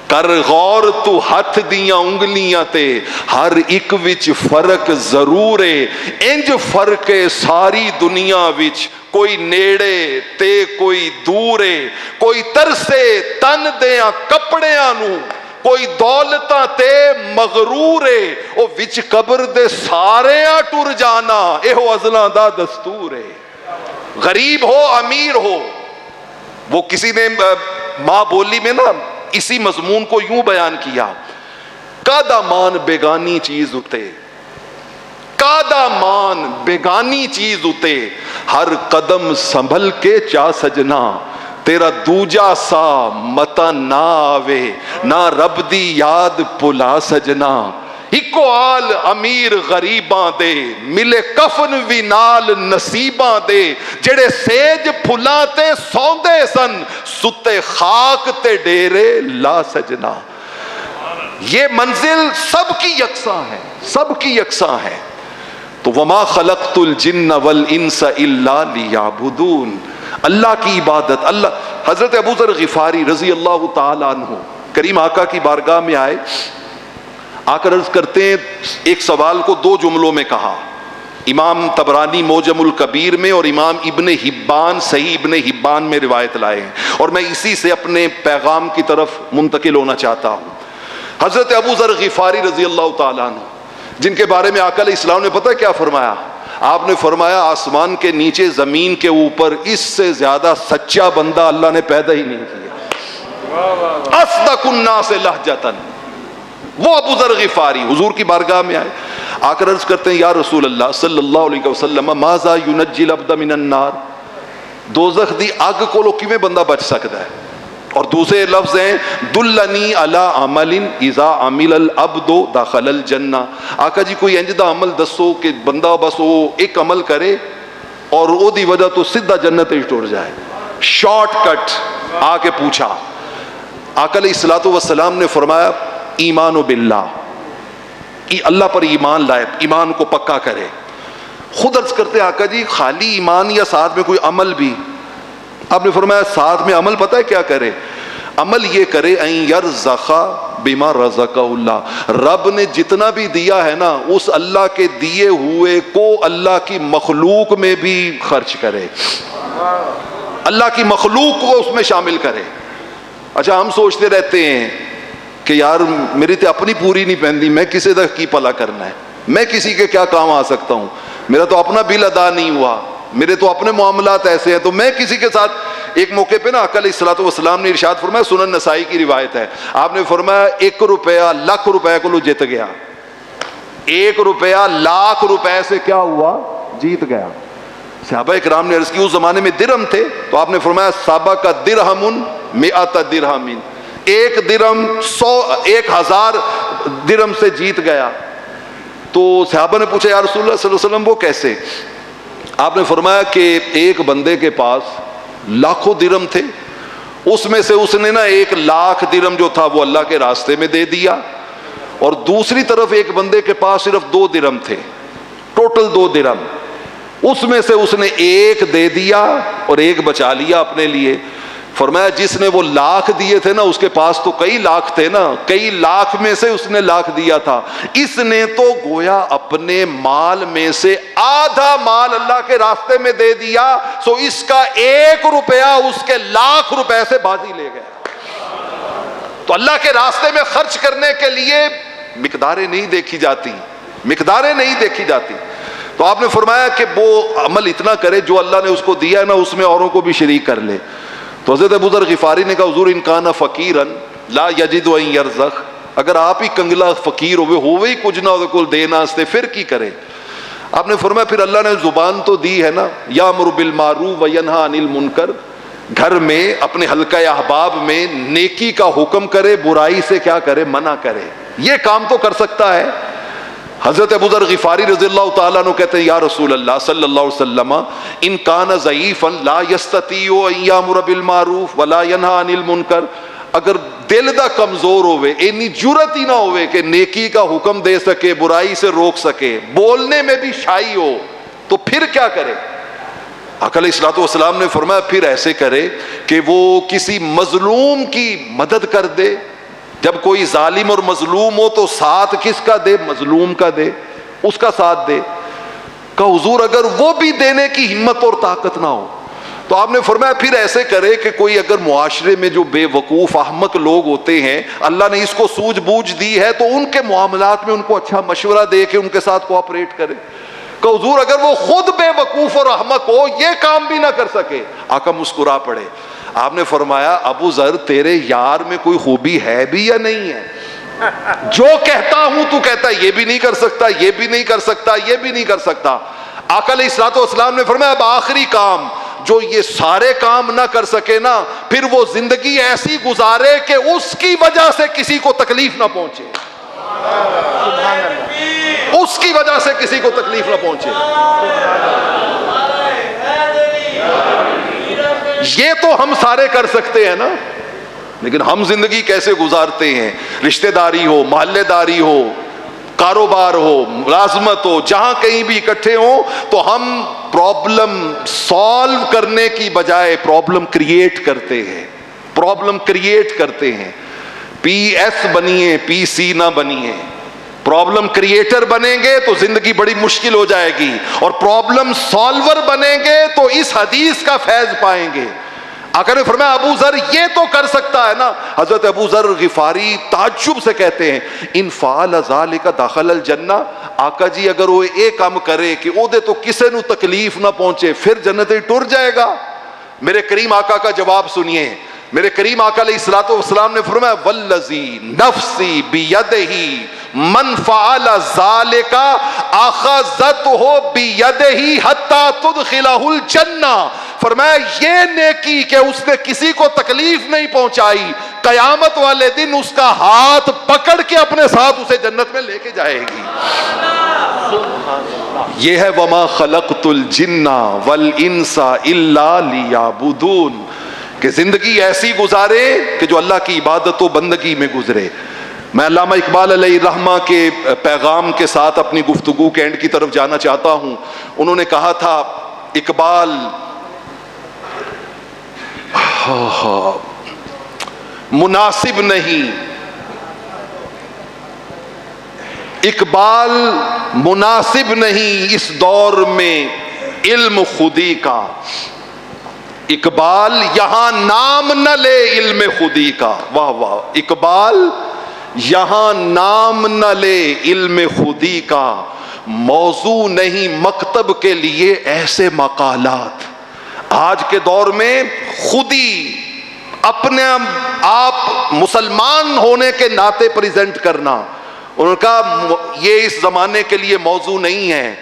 کر غور تو ہتھ دیاں انگلیاں تے ہر ایک وچ فرق ضرور ہے. انج فرق ہے ساری دنیا وچ کوئی نیڑے تے کوئی دور ہے. کوئی ترسے تن دیاں کپڑیاں نو کوئی دولتاں تے مغرور ہے. او وچ قبر دے ساریاں ٹر جانا ایہو ازلاں دا دستور ہے. غریب ہو امیر ہو. وہ کسی نے ماں بولی میں نا اسی مضمون کو یوں بیان کیا، کادا مان بیگانی چیز اتے، کادا مان بیگانی چیز اتے ہر قدم سنبھل کے چا سجنا تیرا دوجا سا متا نہ آوے نہ رب دی یاد پلا سجنا. ایکو آل امیر غریباں دے ملے کفن وی نال نصیباں دے جڑے سیج پھلاں تے سوندے سن ستے خاک تے ڈیرے لا سجنا. یہ منزل سب کی یکساں ہے، سب کی یکساں ہے. تو وما خلقت الجن والانس الا لیعبدون. اللہ کی عبادت. اللہ حضرت ابو ذر غفاری رضی اللہ تعالیٰ عنہ کریم آقا کی بارگاہ میں آئے، آ کر عرض کرتے ہیں ایک سوال کو دو جملوں میں کہا. امام طبرانی موجم الکبیر میں اور امام ابن حبان صحیح ابن حبان میں روایت لائے ہیں اور میں اسی سے اپنے پیغام کی طرف منتقل ہونا چاہتا ہوں. حضرت ابو ذر غفاری رضی اللہ تعالیٰ عنہ جن کے بارے میں آقا علیہ السلام نے پتہ کیا فرمایا؟ آپ نے فرمایا آسمان کے نیچے زمین کے اوپر اس سے زیادہ سچا بندہ اللہ نے پیدا ہی نہیں کیا. اصدق الناس لہجۃ. وہ ابو ذر غفاری حضور کی بارگاہ میں آئے، آ کر عرض کرتے ہیں یا رسول اللہ صلی اللہ علیہ وسلم ماذا ينجي العبد من النار. دوزخ دی اگ کولو کیویں بندہ بچ سکتا ہے؟ اور دوسرے لفظ ہیں دلنی علی عمل اذا عمل العبد دخل الجنہ. آقا جی کوئی انج دا عمل دسو کہ بندہ بس وہ ایک عمل کرے اور او دی وجہ تو سیدھا جنت وچ ٹر جائے. شارٹ کٹ آ کے پوچھا. آقا علیہ الصلوۃ والسلام نے فرمایا ایمان باللہ، اللہ پر ایمان لائے، ایمان کو پکا کرے. خود عرض کرتے آقا جی خالی ایمان یا ساتھ میں کوئی عمل بھی؟ آپ نے فرمایا ساتھ میں عمل پتہ ہے کیا کرے؟ عمل یہ کرے ان یرزق بما رزق اللہ. رب نے جتنا بھی دیا ہے نا اس اللہ کے دیے ہوئے کو اللہ کی مخلوق میں بھی خرچ کرے، اللہ کی مخلوق کو اس میں شامل کرے. اچھا ہم سوچتے رہتے ہیں کہ یار میری تو اپنی پوری نہیں پہنتی، میں کسی تک کی پلا کرنا ہے، میں کسی کے کیا کام آ سکتا ہوں، میرا تو اپنا بل ادا نہیں ہوا، میرے تو اپنے معاملات ایسے ہیں، تو میں کسی کے ساتھ. ایک موقع پہ نا آقا علیہ الصلوۃ والسلام نے ارشاد فرمایا، سنن نسائی کی روایت ہے، آپ نے فرمایا 1 روپیہ لاکھ روپے کو جیت گیا. 1 روپیہ لاکھ روپے سے کیا ہوا؟ جیت گیا. صحابہ اکرام نے عرض کی اس زمانے میں درہم تھے تو آپ نے فرمایا صحابہ کا درہم 100 درہم، 1 درہم 1000 درہم سے جیت گیا. تو صحابہ نے پوچھا یا رسول اللہ صلی اللہ علیہ وسلم وہ کیسے؟ آپ نے فرمایا کہ ایک بندے کے پاس لاکھوں درہم تھے، اس میں سے اس نے نا 1 لاکھ درہم جو تھا وہ اللہ کے راستے میں دے دیا، اور دوسری طرف ایک بندے کے پاس صرف 2 درہم تھے، ٹوٹل 2 درہم، اس میں سے اس نے 1 دے دیا اور 1 بچا لیا اپنے لیے. فرمایا جس نے وہ لاکھ دیے تھے نا اس کے پاس تو کئی لاکھ تھے نا، کئی لاکھ میں سے اس نے لاکھ دیا تھا، اس نے تو گویا اپنے مال میں سے آدھا مال اللہ کے راستے میں دے دیا، سو اس کا 1 روپیہ اس کے لاکھ روپے سے بازی لے گیا. تو اللہ کے راستے میں خرچ کرنے کے لیے مقداریں نہیں دیکھی جاتی، مقداریں نہیں دیکھی جاتی. تو آپ نے فرمایا کہ وہ عمل اتنا کرے جو اللہ نے اس کو دیا ہے نا اس میں اوروں کو بھی شریک کر لے. تو حضرت ابو ذر غفاری نے کہا حضور ان کان فقیرا لا یجد ان یرزق، اگر آپ ہی کنگلا فقیر ہوئے ہی کچھ نہ ہو کل دینا استے پھر کی کرے. آپ نے فرمایا پھر اللہ نے زبان تو دی ہے نا, یامر بالمعروف وینہا عن المنکر, گھر میں اپنے حلقہ احباب میں نیکی کا حکم کرے, برائی سے کیا کرے, منع کرے. یہ کام تو کر سکتا ہے. حضرت ابو ذر غفاری رضی اللہ تعالیٰ عنہ کہتے ہیں یا رسول اللہ صلی اللہ علیہ وسلم ان کان ضعیفا لا یستطیع ان یامر بالمعروف ولا ینہا عن المنکر, اگر دل دا کمزور ہوئے, اینی جرت ہی نہ ہوئے کہ نیکی کا حکم دے سکے, برائی سے روک سکے, بولنے میں بھی شائی ہو, تو پھر کیا کرے؟ آقا علیہ الصلوۃ والسلام نے فرمایا پھر ایسے کرے کہ وہ کسی مظلوم کی مدد کر دے. جب کوئی ظالم اور مظلوم ہو تو ساتھ کس کا دے؟ مظلوم کا دے, اس کا ساتھ دے. کہ حضور اگر وہ بھی دینے کی ہمت اور طاقت نہ ہو تو آپ نے فرمایا پھر ایسے کرے کہ کوئی اگر معاشرے میں جو بے وقوف احمق لوگ ہوتے ہیں, اللہ نے اس کو سوجھ بوجھ دی ہے, تو ان کے معاملات میں ان کو اچھا مشورہ دے کے ان کے ساتھ کوآپریٹ کرے. کہ حضور اگر وہ خود بے وقوف اور احمق ہو, یہ کام بھی نہ کر سکے. آقا مسکرا پڑے. آپ نے فرمایا ابو ذر تیرے یار میں کوئی خوبی ہے بھی یا نہیں ہے؟ جو کہتا ہوں تو کہتا ہے یہ بھی نہیں کر سکتا, یہ بھی نہیں کر سکتا, یہ بھی نہیں کر سکتا. آقا علیہ الصلوۃ والسلام نے فرمایا اب آخری کام, جو یہ سارے کام نہ کر سکے نا, پھر وہ زندگی ایسی گزارے کہ اس کی وجہ سے کسی کو تکلیف نہ پہنچے. اس کی وجہ سے کسی کو تکلیف نہ پہنچے. یہ تو ہم سارے کر سکتے ہیں نا, لیکن ہم زندگی کیسے گزارتے ہیں؟ رشتہ داری ہو, محلے داری ہو, کاروبار ہو, ملازمت ہو, جہاں کہیں بھی اکٹھے ہوں تو ہم پرابلم سالو کرنے کی بجائے پرابلم کریٹ کرتے ہیں. پرابلم کریٹ کرتے ہیں. پی ایس بنیے, پی سی نہ بنیے. پرابلم کریٹر بنیں گے تو زندگی بڑی مشکل ہو جائے گی, اور پرابلم سالور بنیں گے تو اس حدیث کا فیض پائیں گے. آقا نے فرمایا ابو ذر یہ تو کر سکتا ہے نا. حضرت ابو ذر غفاری تعجب سے کہتے ہیں ان فعل ذالک دخل الجنہ. آقا جی اگر وہ ایک کام کرے کہ او دے تو کسے نو تکلیف نہ پہنچے, پھر جنت ٹر جائے گا. میرے کریم آقا کا جواب سنیے. میرے کریم آقا علیہ الصلوۃ والسلام نے فرمایا والذی نفسی بیدہ من فعل ذالک اخذتہ بیدہ حتی تدخلہ الجنہ. فرمایا یہ نیکی کہ اس نے کسی کو تکلیف نہیں پہنچائی, قیامت والے دن اس کا ہاتھ پکڑ کے اپنے ساتھ اسے جنت میں لے کے جائے گی. یہ ہے وما خلقت الجن والانس الا لیعبدون, کہ زندگی ایسی گزارے کہ جو اللہ کی عبادت و بندگی میں گزرے. میں علامہ اقبال علیہ الرحمہ کے پیغام کے ساتھ اپنی گفتگو کے اینڈ کی طرف جانا چاہتا ہوں. انہوں نے کہا تھا اقبال مناسب نہیں, اقبال مناسب نہیں اس دور میں علم خودی کا. اقبال یہاں نام نہ لے علم خودی کا. واہ واہ. اقبال یہاں نام نہ لے علم خودی کا, موضوع نہیں مکتب کے لیے ایسے مقالات. آج کے دور میں خودی اپنے آپ مسلمان ہونے کے ناطے پریزنٹ کرنا, ان کا یہ اس زمانے کے لیے موضوع نہیں ہے.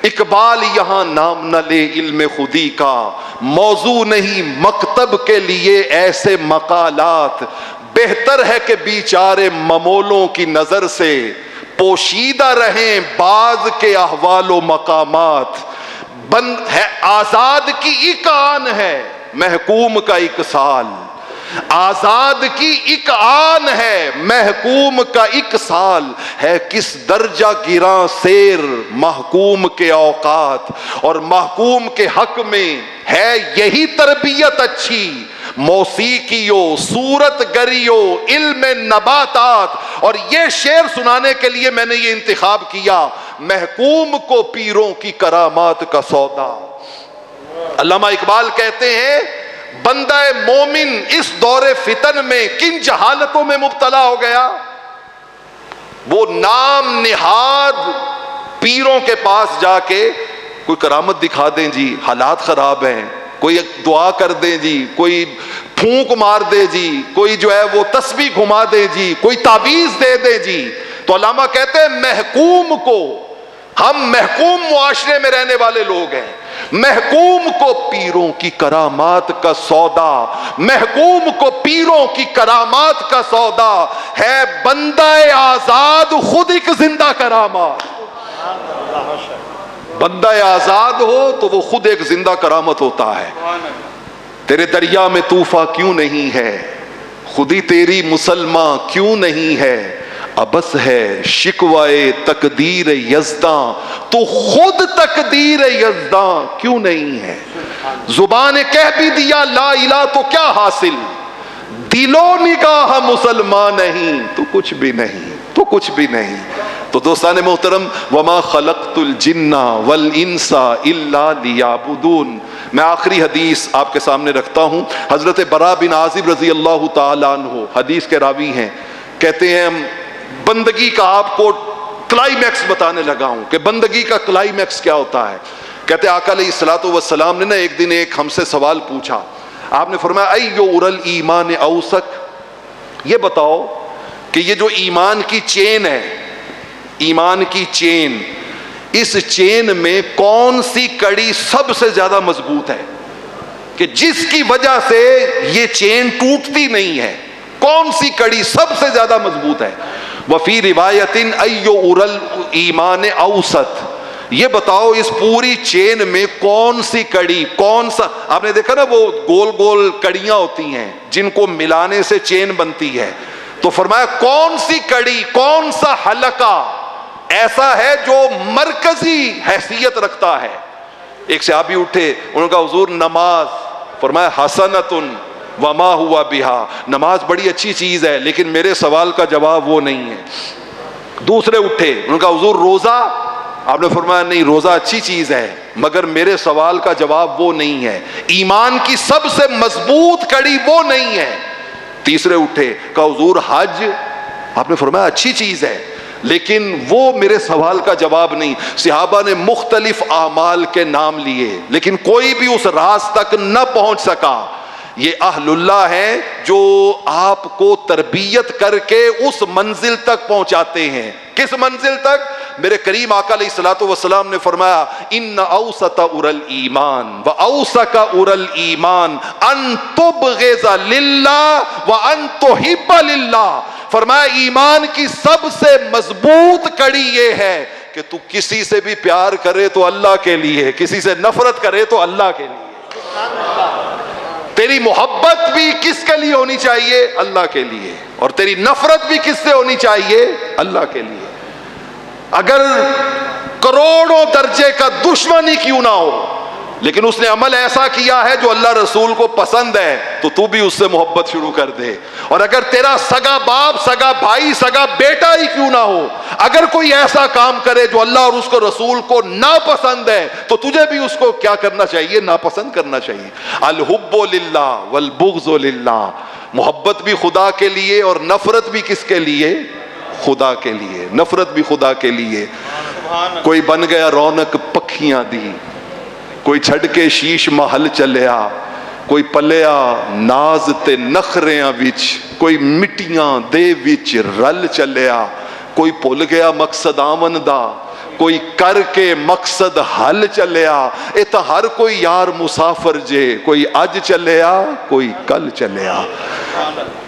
اقبال یہاں نام نہ لے علم خودی کا, موضوع نہیں مکتب کے لیے ایسے مقالات. بہتر ہے کہ بیچارے ممولوں کی نظر سے پوشیدہ رہیں بعض کے احوال و مقامات. بند ہے آزاد کی ایک آن ہے محکوم کا ایک سال. آزاد کی ایک آن ہے محکوم کا ایک سال. ہے کس درجہ گراں سیر محکوم کے اوقات, اور محکوم کے حق میں ہے یہی تربیت اچھی. موسیقیو صورت گریو علم نباتات. اور یہ شعر سنانے کے لیے میں نے یہ انتخاب کیا, محکوم کو پیروں کی کرامات کا سودا. علامہ اقبال کہتے ہیں بندہ مومن اس دور فتن میں کن جہالتوں میں مبتلا ہو گیا. وہ نام نہاد پیروں کے پاس جا کے کوئی کرامت دکھا دیں جی, حالات خراب ہیں, کوئی دعا کر دیں جی, کوئی پھونک مار دے جی، کوئی جو ہے وہ تسبیح گھما دے جی، کوئی تعویذ دے دے جی. تو علامہ کہتے ہیں محکوم کو، ہم محکوم معاشرے میں رہنے والے لوگ ہیں، محکوم کو پیروں کی کرامات کا سودا، محکوم کو پیروں کی کرامات کا سودا ہے، بندہ آزاد خود ایک زندہ کرامات. بندہ آزاد ہو تو وہ خود ایک زندہ کرامت ہوتا ہے. تیرے دریا میں طوفان کیوں نہیں ہے، خودی تیری مسلمان کیوں نہیں ہے، ابس ہے شکوائے تقدیر یزداں، تو خود تقدیر یزداں کیوں نہیں ہے. زبان کہہ بھی دیا لا الہ تو کیا حاصل، دل و نگاہ مسلمان نہیں تو کچھ بھی نہیں، تو کچھ بھی نہیں. تو دوستان محترم، وما خلقت الجن والانس الا لیعبدون. میں آخری حدیث آپ کے سامنے رکھتا ہوں. حضرت براء بن عازب رضی اللہ تعالیٰ عنہ حدیث کے راوی ہیں، کہتے ہیں بندگی کا آپ کو کلائمیکس بتانے لگا ہوں کہ بندگی کا کلائمیکس کیا ہوتا ہے. کہتے آقا علیہ الصلوۃ والسلام نے نا ایک دن ایک ہم سے سوال پوچھا. آپ نے فرمایا ایو ارل ایمان اوسک، یہ بتاؤ کہ یہ جو ایمان کی چین ہے، ایمان کی چین، اس چین میں کون سی کڑی سب سے زیادہ مضبوط ہے کہ جس کی وجہ سے یہ چین ٹوٹتی نہیں ہے، کون سی کڑی سب سے زیادہ مضبوط ہے. وفی روایت ایو ارل ایمان اوسط، یہ بتاؤ اس پوری چین میں کون سی کڑی، کون سا، آپ نے دیکھا نا وہ گول گول کڑیاں ہوتی ہیں جن کو ملانے سے چین بنتی ہے، تو فرمایا کون سی کڑی، کون سا حلقہ ایسا ہے جو مرکزی حیثیت رکھتا ہے. ایک صحابی اٹھے، انہوں نے کہا حضور نماز. فرمایا حسنتن وما ہوا بہا، نماز بڑی اچھی چیز ہے لیکن میرے سوال کا جواب وہ نہیں ہے. دوسرے اٹھے، انہوں نے کہا حضور روزہ. آپ نے فرمایا نہیں، روزہ اچھی چیز ہے مگر میرے سوال کا جواب وہ نہیں ہے، ایمان کی سب سے مضبوط کڑی وہ نہیں ہے. تیسرے اٹھے، کہا حضور حج. آپ نے فرمایا اچھی چیز ہے لیکن وہ میرے سوال کا جواب نہیں. صحابہ نے مختلف اعمال کے نام لیے لیکن کوئی بھی اس راز تک نہ پہنچ سکا. یہ اہل اللہ ہیں جو آپ کو تربیت کر کے اس منزل تک پہنچاتے ہیں. کس منزل تک؟ میرے کریم آقا علیہ الصلوۃ والسلام نے فرمایا ان اوسط ارل ایمان و اوسک ارل ایمان ان تبغض للہ و ان تحب للہ. فرمایا ایمان کی سب سے مضبوط کڑی یہ ہے کہ تو کسی سے بھی پیار کرے تو اللہ کے لیے، کسی سے نفرت کرے تو اللہ کے لیے. تیری محبت بھی کس کے لیے ہونی چاہیے؟ اللہ کے لیے. اور تیری نفرت بھی کس سے ہونی چاہیے؟ اللہ کے لیے. اگر کروڑوں درجے کا دشمن ہی کیوں نہ ہو لیکن اس نے عمل ایسا کیا ہے جو اللہ رسول کو پسند ہے تو بھی اس سے محبت شروع کر دے. اور اگر تیرا سگا باپ، سگا بھائی، سگا بیٹا ہی کیوں نہ ہو، اگر کوئی ایسا کام کرے جو اللہ اور اس کو رسول کو ناپسند ہے تو تجھے بھی اس کو کیا کرنا چاہیے؟ ناپسند کرنا چاہیے. الحب للہ والبغض للہ، محبت بھی خدا کے لیے اور نفرت بھی کس کے لیے؟ خدا کے لیے. نفرت بھی خدا کے لیے. کوئی بن گیا رونق پکھیاں دی، کوئی چھڑ کے شیش محل چلیا، کوئی پلیا ناز تے نخریاں وچ، کوئی مٹیاں دے وچ رل چلیا، کوئی بھول گیا مقصد آمن دا، کوئی کر کے مقصد حل چلیا. اے تا ہر کوئی یار مسافر جے، کوئی اج چلیا کوئی کل چلیا.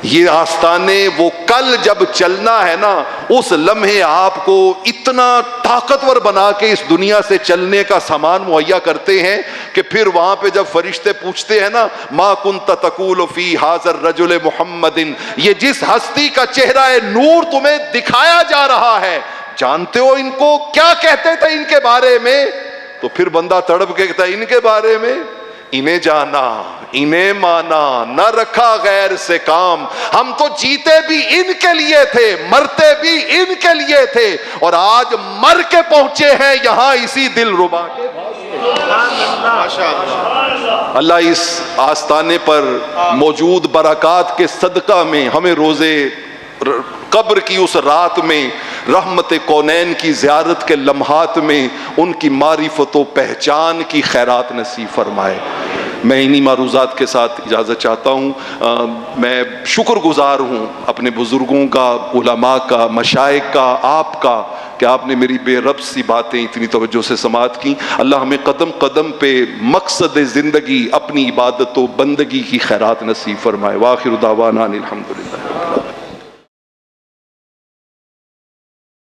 یہ آستانے وہ کل جب چلنا ہے نا، اس لمحے آپ کو اتنا طاقتور بنا کے اس دنیا سے چلنے کا سامان مہیا کرتے ہیں کہ پھر وہاں پہ جب فرشتے پوچھتے ہیں نا ما کنت تقول فی ھذا الرجل محمد، یہ جس ہستی کا چہرہ نور تمہیں دکھایا جا رہا ہے جانتے ہو ان کو کیا کہتے تھے ان کے بارے میں؟ تو پھر بندہ تڑپ کے کہتا ہے ان کے بارے میں انہیں جانا، انہیں مانا، نہ رکھا غیر سے کام. ہم تو جیتے بھی ان کے لیے تھے، مرتے بھی ان کے لیے تھے، اور آج مر کے پہنچے ہیں یہاں اسی دل ربا کے. اللہ اس آستانے پر موجود برکات کے صدقہ میں ہمیں روزے قبر کی اس رات میں، رحمت کونین کی زیارت کے لمحات میں ان کی معرفت و پہچان کی خیرات نصیب فرمائے. میں انہی معروضات کے ساتھ اجازت چاہتا ہوں. میں شکر گزار ہوں اپنے بزرگوں کا، علماء کا، مشائخ کا، آپ کا، کہ آپ نے میری بے ربط سی باتیں اتنی توجہ سے سماعت کی. اللہ ہمیں قدم قدم پہ مقصد زندگی اپنی عبادت و بندگی کی خیرات نصیب فرمائے. وآخر دعوانا الحمدللہ.